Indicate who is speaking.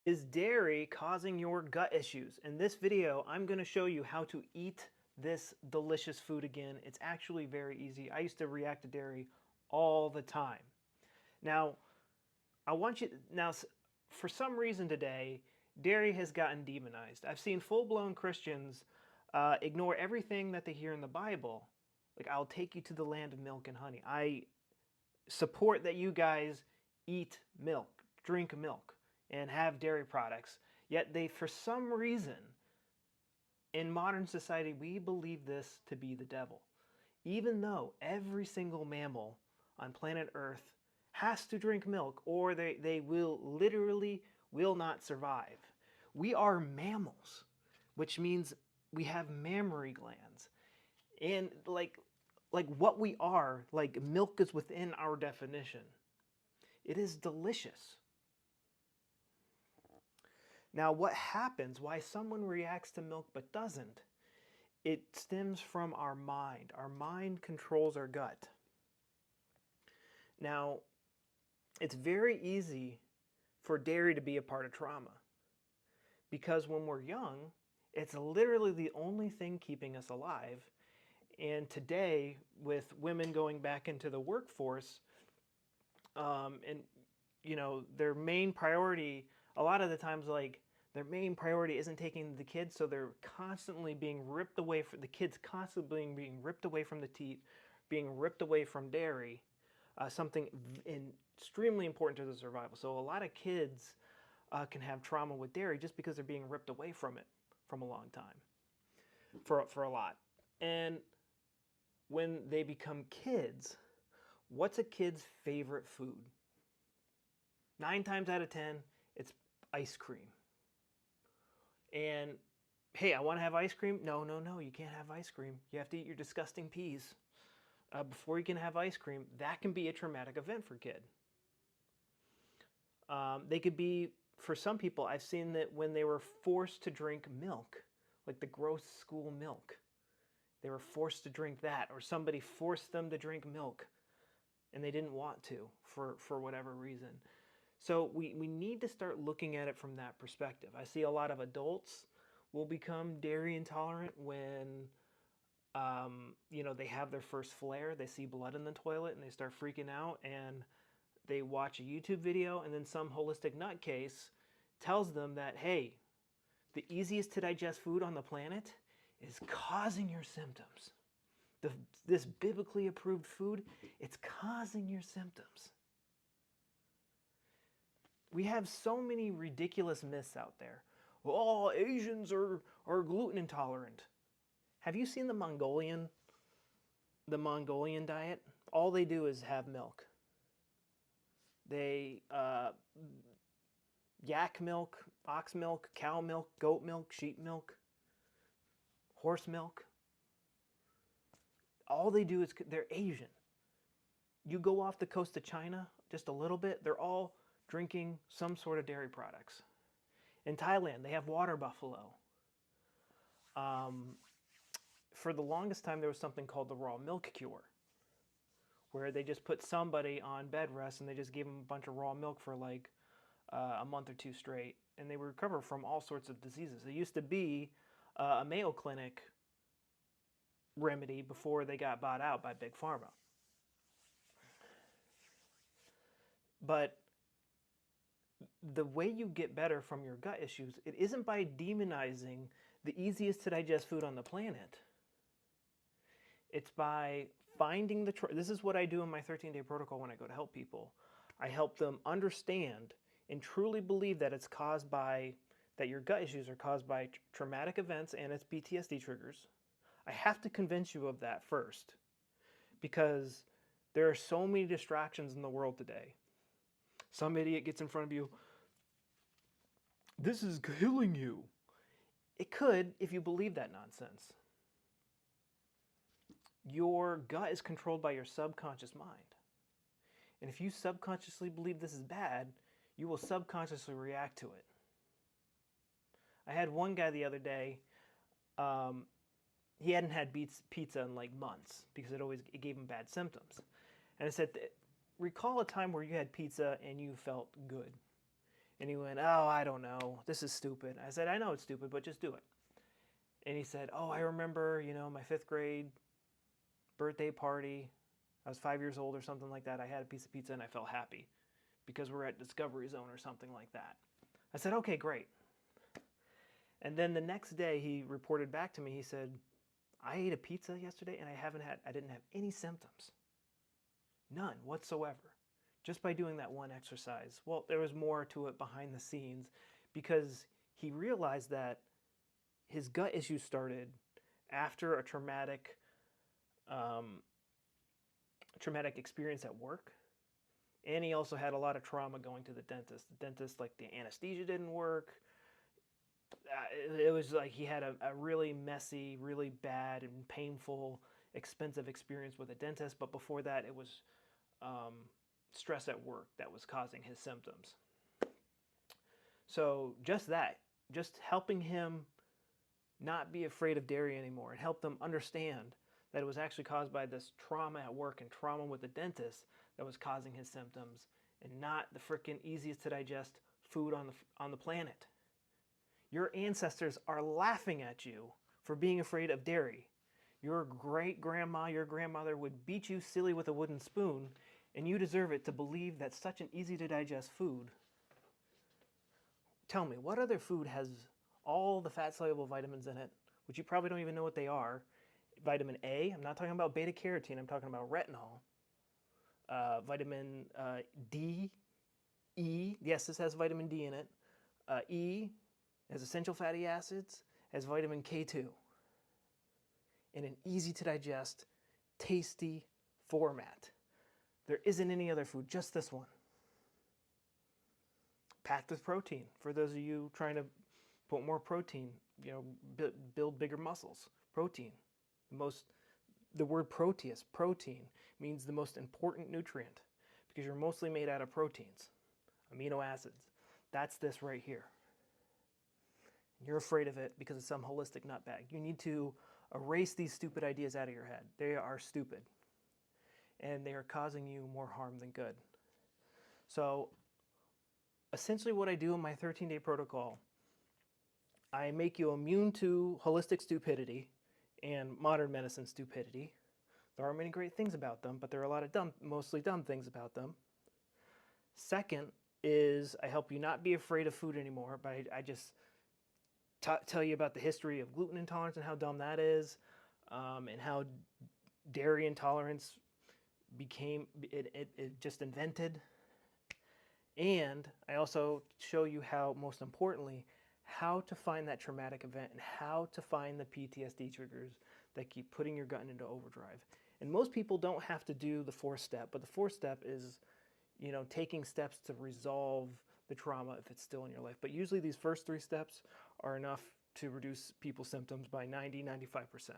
Speaker 1: Is dairy causing your gut issues? In this video, I'm going to show you how to eat this delicious food again. It's actually very easy. I used to react to dairy all the time. Now, I want you now for some reason today, dairy has gotten demonized. I've seen full-blown Christians ignore everything that they hear in the Bible. Like, I'll take you to the land of milk and honey. I support that you guys eat milk, drink milk, and have dairy products. Yet they, for some reason, in modern society, we believe this to be the devil. Even though every single mammal on planet Earth has to drink milk or they will literally will not survive. We are mammals, which means we have mammary glands. And like what we are, like milk is within our definition. It is delicious. Now, what happens, why someone reacts to milk but doesn't, it stems from our mind. Our mind controls our gut. Now, it's very easy for dairy to be a part of trauma because when we're young, it's literally the only thing keeping us alive. And today, with women going back into the workforce, and their main priority, a lot of the times, like their main priority isn't taking the kids, so they're constantly being ripped away from the kids, constantly being ripped away from the teat, being ripped away from dairy, something extremely important to the survival. So a lot of kids can have trauma with dairy just because they're being ripped away from it from a long time, for a lot. And when they become kids, what's a kid's favorite food? 9 times out of 10, it's ice cream. And hey, I want to have ice cream. No, no, no, you can't have ice cream. You have to eat your disgusting peas before you can have ice cream. That can be a traumatic event for a kid. They could be, for some people, I've seen that when they were forced to drink milk, like the gross school milk, they were forced to drink that, or somebody forced them to drink milk and they didn't want to for whatever reason. So we need to start looking at it from that perspective. I see a lot of adults will become dairy intolerant when they have their first flare, they see blood in the toilet and they start freaking out, and they watch a YouTube video and then some holistic nutcase tells them that, hey, the easiest to digest food on the planet is causing your symptoms. This biblically approved food, it's causing your symptoms. We have so many ridiculous myths out there. Oh, Asians are gluten intolerant. Have you seen the Mongolian diet? All they do is have milk. They yak milk, ox milk, cow milk, goat milk, sheep milk, horse milk. All they do is, they're Asian. You go off the coast of China just a little bit, they're all drinking some sort of dairy products. In Thailand, they have water buffalo. For the longest time, there was something called the raw milk cure, where they just put somebody on bed rest and they just gave them a bunch of raw milk for like a month or two straight, and they would recover from all sorts of diseases. It used to be a Mayo Clinic remedy before they got bought out by Big Pharma. But the way you get better from your gut issues, it isn't by demonizing the easiest to digest food on the planet. It's by finding this is what I do in my 13-day protocol when I go to help people. I help them understand and truly believe that it's caused by, that your gut issues are caused by traumatic events and it's PTSD triggers. I have to convince you of that first, because there are so many distractions in the world today. Some idiot gets in front of you, this is killing you. It could if you believe that nonsense. Your gut is controlled by your subconscious mind. And if you subconsciously believe this is bad, you will subconsciously react to it. I had one guy the other day, he hadn't had pizza in like months because it gave him bad symptoms. And I said, recall a time where you had pizza and you felt good. And he went, oh, I don't know. This is stupid. I said, I know it's stupid, but just do it. And he said, oh, I remember, my 5th grade birthday party. I was 5 years old or something like that. I had a piece of pizza and I felt happy because we're at Discovery Zone or something like that. I said, okay, great. And then the next day he reported back to me. He said, I ate a pizza yesterday and I didn't have any symptoms. None whatsoever. Just by doing that one exercise. Well, there was more to it behind the scenes because he realized that his gut issues started after a traumatic experience at work. And he also had a lot of trauma going to the dentist. The dentist, like, the anesthesia didn't work. It was like he had a really messy, really bad and painful, expensive experience with a dentist. But before that, it was stress at work that was causing his symptoms. So just helping him not be afraid of dairy anymore and help them understand that it was actually caused by this trauma at work and trauma with the dentist that was causing his symptoms, and not the freaking easiest to digest food on the planet. Your ancestors are laughing at you for being afraid of dairy. Your great-grandma, your grandmother would beat you silly with a wooden spoon, and you deserve it to believe that such an easy-to-digest food. Tell me, what other food has all the fat-soluble vitamins in it, which you probably don't even know what they are? Vitamin A, I'm not talking about beta-carotene, I'm talking about retinol. Vitamin D, E, yes, this has vitamin D in it. E has essential fatty acids, has vitamin K2. In an easy-to-digest, tasty format. There isn't any other food, just this one. Packed with protein. For those of you trying to put more protein, build bigger muscles. Protein. The word proteus, protein, means the most important nutrient because you're mostly made out of proteins, amino acids. That's this right here. You're afraid of it because it's some holistic nutbag. You need to erase these stupid ideas out of your head. They are stupid. And they are causing you more harm than good. So essentially what I do in my 13-day protocol, I make you immune to holistic stupidity and modern medicine stupidity. There are many great things about them, but there are a lot of mostly dumb things about them. Second is I help you not be afraid of food anymore, but I just tell you about the history of gluten intolerance and how dumb that is, and how dairy intolerance it just invented. And I also show you how, most importantly, how to find that traumatic event and how to find the PTSD triggers that keep putting your gut into overdrive. And most people don't have to do the 4th step, but the 4th step is, taking steps to resolve the trauma if it's still in your life. But usually these first 3 steps are enough to reduce people's symptoms by 90-95%.